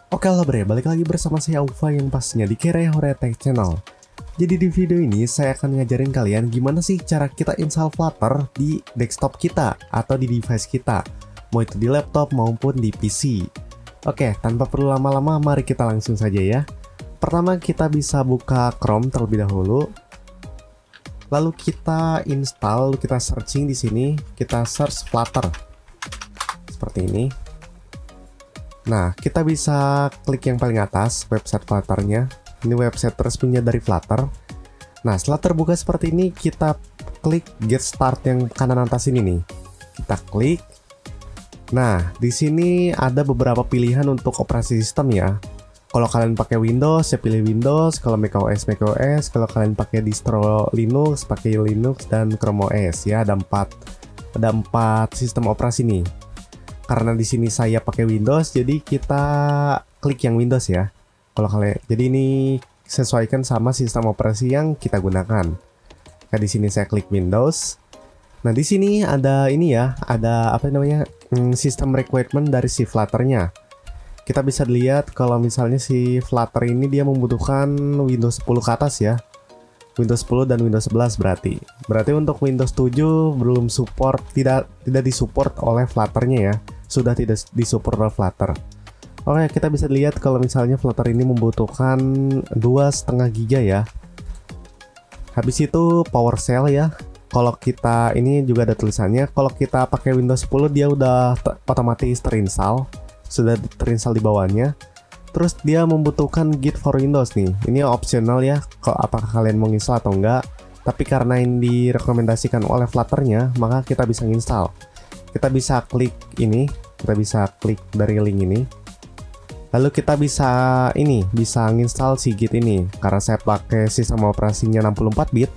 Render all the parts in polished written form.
Oke lah bre, balik lagi bersama saya Aufa yang pastinya di Kerehore Tech Channel. Jadi di video ini saya akan ngajarin kalian gimana sih cara kita install Flutter di desktop kita atau di device kita, mau itu di laptop maupun di PC. Oke, tanpa perlu lama-lama mari kita langsung saja ya. Pertama kita bisa buka Chrome terlebih dahulu. Lalu kita install, kita searching di sini, kita search Flutter. Seperti ini. Nah, kita bisa klik yang paling atas, website Flutter-nya. Ini website resminya dari Flutter. Nah, setelah terbuka seperti ini, kita klik Get Start yang kanan atas ini nih. Kita klik. Nah, di sini ada beberapa pilihan untuk operasi sistem ya. Kalau kalian pakai Windows, ya pilih Windows. Kalau macOS, macOS. Kalau kalian pakai distro Linux, pakai Linux dan Chrome OS ya. Ada empat sistem operasi nih. Karena di sini saya pakai Windows, jadi kita klik yang Windows ya. Kalau kalian, jadi ini sesuaikan sama sistem operasi yang kita gunakan. Nah, di sini saya klik Windows. Nah, di sini ada ini ya, ada apa namanya, sistem requirement dari si Flutter-nya. Kita bisa lihat kalau misalnya si Flutter ini dia membutuhkan Windows 10 ke atas ya. Windows 10 dan Windows 11 berarti. Berarti untuk Windows 7 belum support, tidak disupport oleh Flutter-nya ya. Sudah tidak disupport oleh Flutter. Oke, kita bisa lihat kalau misalnya Flutter ini membutuhkan 2,5 GB ya. Habis itu PowerShell ya. Kalau kita ini juga ada tulisannya, kalau kita pakai Windows 10 dia udah otomatis terinstall, sudah terinstall di bawahnya. Terus dia membutuhkan Git for Windows nih. Ini optional ya, kalau apakah kalian mau install atau enggak. Tapi karena ini direkomendasikan oleh Flutter-nya, maka kita bisa install. Kita bisa klik ini, kita bisa klik dari link ini. Lalu kita bisa bisa install si Git ini. Karena saya pakai sistem operasinya 64 bit,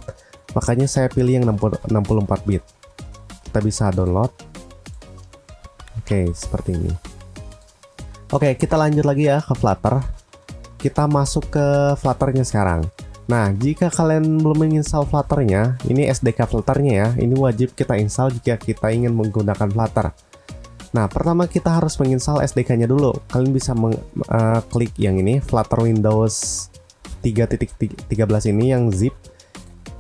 makanya saya pilih yang 64 bit. Kita bisa download. Oke, seperti ini. Oke, kita lanjut lagi ya ke Flutter. Kita masuk ke Flutter-nya sekarang. Nah, jika kalian belum menginstal Flutter-nya, ini SDK Flutter-nya ya, ini wajib kita install jika kita ingin menggunakan Flutter. Nah, pertama kita harus menginstal SDK-nya dulu. Kalian bisa klik yang ini, Flutter Windows 3.13 ini yang zip.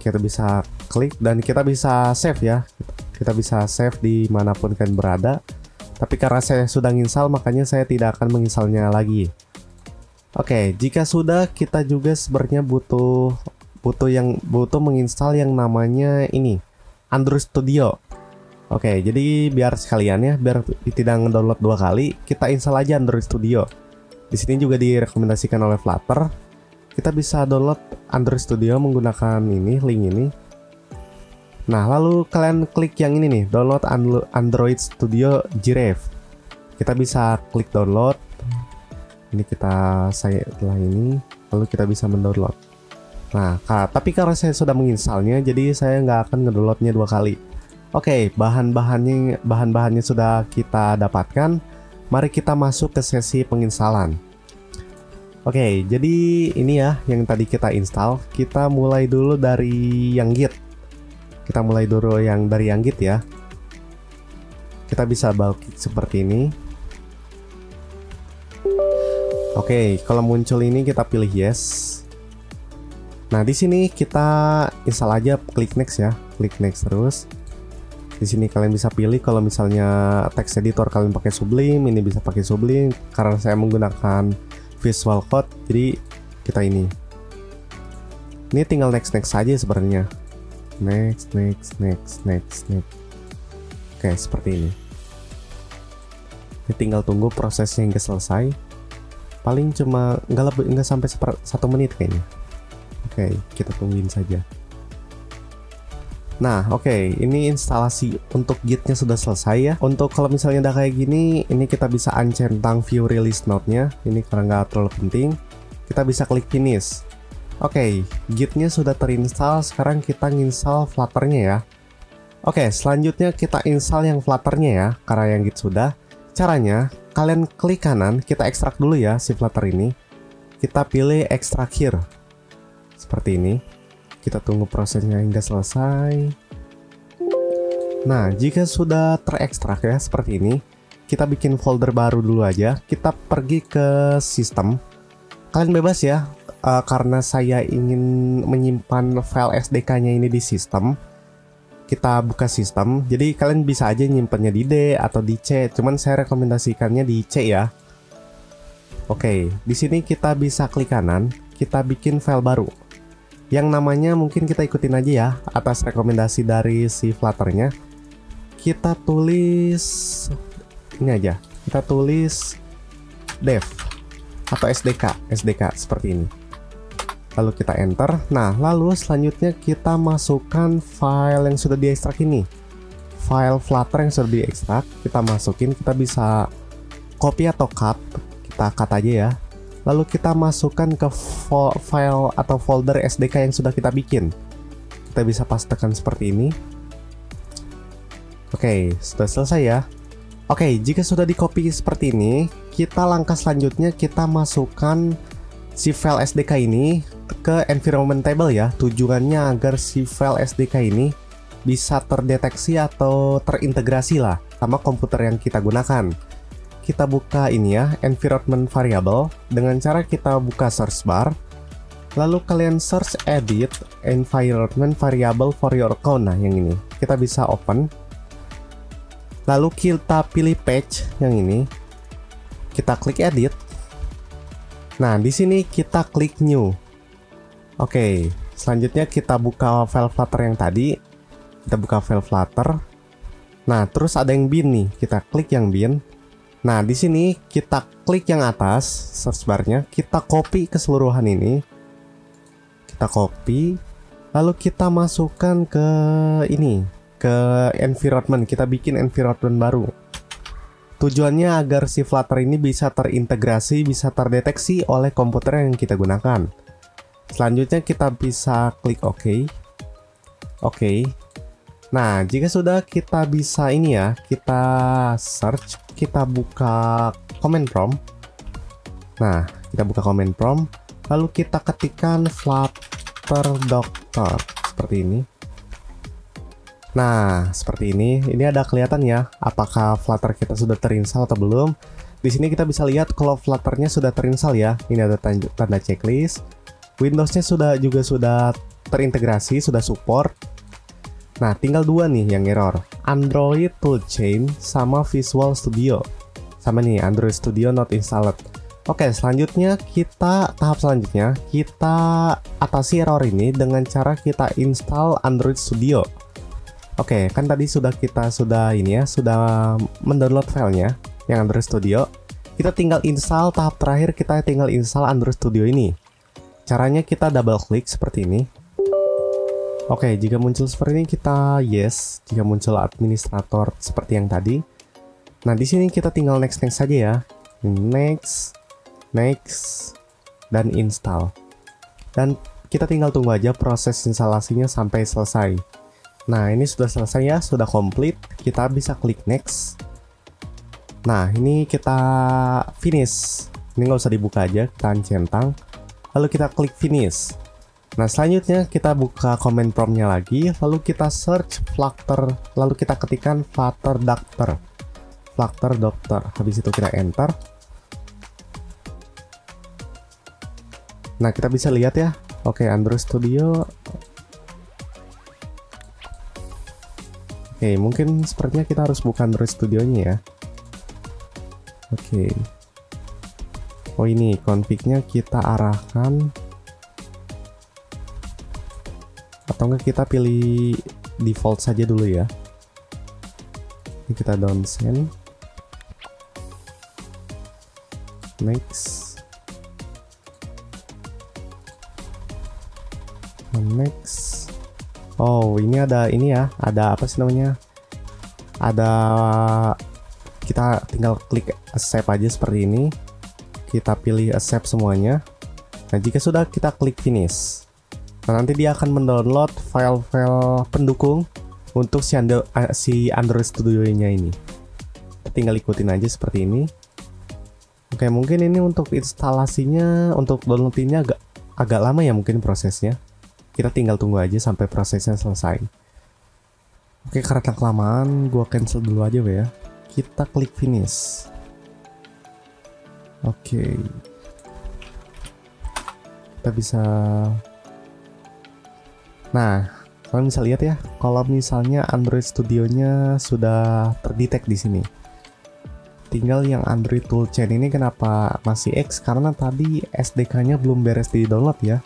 Kita bisa klik dan kita bisa save ya. Kita bisa save dimanapun kalian berada. Tapi karena saya sudah menginstal, makanya saya tidak akan menginstalnya lagi. Oke, jika sudah, kita juga sebenarnya butuh menginstal yang namanya ini, Android Studio. Oke, jadi biar sekalian ya, biar tidak ngedownload 2 kali, kita install aja Android Studio. Di sini juga direkomendasikan oleh Flutter. Kita bisa download Android Studio menggunakan ini, link ini. Nah, lalu kalian klik yang ini nih, download Android Studio Giref. Kita bisa klik download. Ini setelah ini, lalu kita bisa mendownload. Nah, tapi karena saya sudah menginstalnya, jadi saya nggak akan ngedownloadnya 2 kali. Oke, bahan-bahannya sudah kita dapatkan. Mari kita masuk ke sesi penginstalan. Oke, jadi ini ya yang tadi kita install. Kita mulai dulu dari yang Git. Kita mulai dulu dari yang Git ya. Kita bisa balik seperti ini. Oke, kalau muncul ini kita pilih yes. Nah, di sini kita install aja, klik next ya, klik next terus. Di sini kalian bisa pilih kalau misalnya text editor kalian pakai Sublime, ini bisa pakai Sublime. Karena saya menggunakan Visual Code, jadi kita ini. Ini tinggal next saja sebenarnya. Next. Oke, seperti ini. Ini tinggal tunggu prosesnya hingga selesai. Paling cuma nggak sampai 1 menit kayaknya. Oke, kita tungguin saja. Nah, oke, ini instalasi untuk Git-nya sudah selesai ya. Untuk kalau misalnya udah kayak gini, ini kita bisa uncentang view release note-nya. Ini karena nggak terlalu penting. Kita bisa klik finish. Oke, Git-nya sudah terinstall. Sekarang kita nginstal Flutter-nya ya. Oke, selanjutnya kita install yang Flutter-nya ya. Karena yang Git sudah. Caranya, kalian klik kanan, kita ekstrak dulu ya si Flutter ini. Kita pilih extract here. Seperti ini. Kita tunggu prosesnya hingga selesai. Nah, jika sudah terekstrak ya seperti ini, kita bikin folder baru dulu aja. Kita pergi ke sistem. Kalian bebas ya, karena saya ingin menyimpan file SDK-nya ini di sistem. Kita buka sistem, jadi kalian bisa aja nyimpannya di D atau di C. Cuman saya rekomendasikannya di C ya. Oke, di sini kita bisa klik kanan, kita bikin file baru. Yang namanya mungkin kita ikutin aja ya, atas rekomendasi dari si Flutter-nya. Kita tulis ini aja, kita tulis dev atau SDK seperti ini. Lalu kita enter. Nah, lalu selanjutnya kita masukkan file yang sudah diekstrak ini. File Flutter yang sudah diekstrak, kita masukin, kita bisa copy atau cut. Kita cut aja ya. Lalu kita masukkan ke file atau folder SDK yang sudah kita bikin. Kita bisa pastekan seperti ini. Oke, sudah selesai ya. Oke, jika sudah di copy seperti ini, kita langkah selanjutnya kita masukkan si file SDK ini ke environment table ya. Tujuannya agar si file SDK ini bisa terdeteksi atau terintegrasi lah sama komputer yang kita gunakan. Kita buka ini ya, environment variable, dengan cara kita buka search bar, lalu kalian search edit environment variable for your account. Nah, yang ini kita bisa open, lalu kita pilih page yang ini, kita klik edit. Nah, di sini kita klik new. Oke, selanjutnya kita buka file Flutter yang tadi, kita buka file Flutter. Nah, terus ada yang bin nih, kita klik yang bin. Nah, di sini kita klik yang atas search bar-nya, kita copy keseluruhan ini. Kita copy, lalu kita masukkan ke ini, ke environment. Kita bikin environment baru. Tujuannya agar si Flutter ini bisa terintegrasi, bisa terdeteksi oleh komputer yang kita gunakan. Selanjutnya kita bisa klik OK. Oke. Nah, jika sudah, kita bisa ini ya, kita search, kita buka command prompt. Nah, kita buka command prompt, lalu kita ketikkan Flutter Doctor seperti ini. Nah, seperti ini. Ini ada kelihatan ya, apakah Flutter kita sudah terinstall atau belum. Di sini kita bisa lihat kalau Flutter-nya sudah terinstall ya. Ini ada tanda checklist. Windows-nya juga sudah terintegrasi, sudah support. Nah, tinggal dua nih yang error, Android Toolchain sama Visual Studio. Sama nih, Android Studio not installed. Oke, selanjutnya tahap selanjutnya kita atasi error ini dengan cara kita install Android Studio. Oke, kan tadi sudah mendownload filenya yang Android Studio. Kita tinggal install, tahap terakhir kita tinggal install Android Studio ini. Caranya kita double klik seperti ini. Oke, jika muncul seperti ini kita yes. Jika muncul administrator seperti yang tadi. Nah, di sini kita tinggal next saja ya. Next, dan install. Dan kita tinggal tunggu aja proses instalasinya sampai selesai. Nah, ini sudah selesai ya, sudah komplit. Kita bisa klik next. Nah, ini kita finish. Ini nggak usah dibuka aja, kita centang. Lalu kita klik finish. Nah, selanjutnya kita buka command prompt-nya lagi, lalu kita search Flutter, lalu kita ketikkan Flutter Doctor. Habis itu kita enter. Nah, kita bisa lihat ya. Oke, Android Studio. Oke, mungkin sepertinya kita harus buka Android Studio-nya ya. Oke. Oh, ini config-nya kita arahkan. Atau enggak kita pilih default saja dulu ya. Ini kita down send. Next. Oh, ini ada ini ya, ada apa sih namanya? Ada, kita tinggal klik accept aja seperti ini. Kita pilih accept semuanya. Nah, jika sudah kita klik finish. Nah, nanti dia akan mendownload file-file pendukung untuk si Android Studio-nya ini. Kita tinggal ikutin aja seperti ini. Oke, mungkin ini untuk instalasinya, untuk downloadinnya agak lama ya mungkin prosesnya. Kita tinggal tunggu aja sampai prosesnya selesai. Oke, karena kelamaan, gua cancel dulu aja ya. kita klik finish. Oke. Kita bisa. Nah, kalian bisa lihat ya, kalau misalnya Android Studio-nya sudah terdetek di sini. Tinggal yang Android Toolchain ini kenapa masih X, karena tadi SDK-nya belum beres di download ya.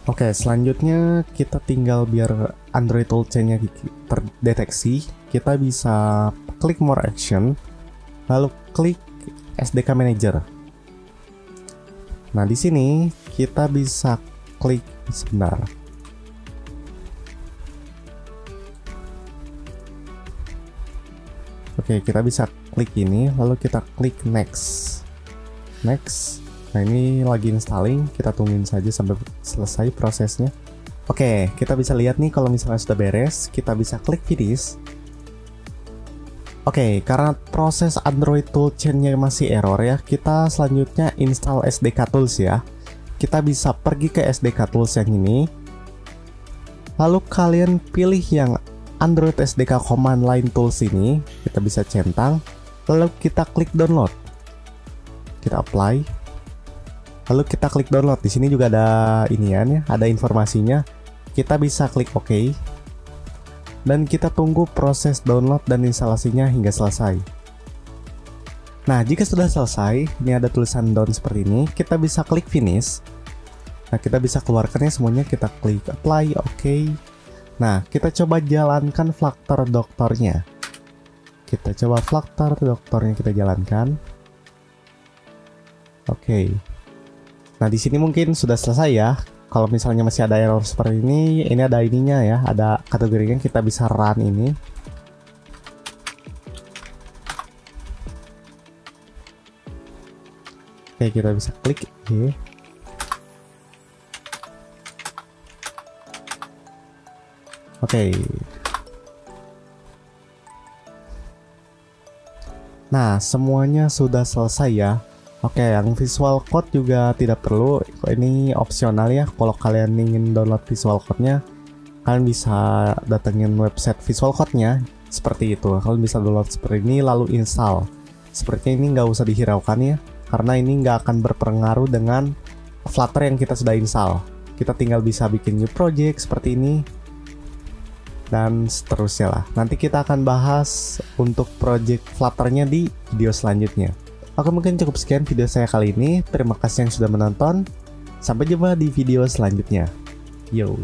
Oke, selanjutnya kita tinggal biar Android Toolchain-nya terdeteksi, kita bisa klik More Action, lalu klik SDK Manager. Nah, di sini kita bisa klik sebentar. Oke, kita bisa klik ini, lalu kita klik Next. Next. Nah, ini lagi installing, kita tungguin saja sampai selesai prosesnya. Oke, kita bisa lihat nih kalau misalnya sudah beres, kita bisa klik Finish. Oke, karena proses Android Toolchain-nya masih error ya, kita selanjutnya install SDK Tools ya. Kita bisa pergi ke SDK Tools yang ini, lalu kalian pilih yang Android SDK Command Line Tools ini, kita bisa centang, lalu kita klik download. Kita apply. Lalu kita klik download. Di sini juga ada inian ya, ada informasinya. Kita bisa klik OK. Dan kita tunggu proses download dan instalasinya hingga selesai. Nah, jika sudah selesai, ini ada tulisan down seperti ini, kita bisa klik finish. Nah, kita bisa keluarkannya semuanya, kita klik apply, OK. Nah, kita coba jalankan Flutter doktornya. Kita coba Flutter doktornya kita jalankan. Oke. Nah, di sini mungkin sudah selesai ya. Kalau misalnya masih ada error seperti ini ada ininya ya, ada kategorinya, kita bisa run ini. Oke, kita bisa klik Y. Oke. Nah, semuanya sudah selesai ya. Oke, yang visual code juga tidak perlu, ini opsional ya. Kalau kalian ingin download visual code-nya, kalian bisa datengin website visual code-nya seperti itu. Kalian bisa download seperti ini lalu install. Sepertinya ini nggak usah dihiraukan ya, karena ini nggak akan berpengaruh dengan Flutter yang kita sudah install. Kita tinggal bisa bikin new project seperti ini dan seterusnya lah. Nanti kita akan bahas untuk project Flutter-nya di video selanjutnya. Oke, mungkin cukup sekian video saya kali ini. Terima kasih yang sudah menonton. Sampai jumpa di video selanjutnya. Yo.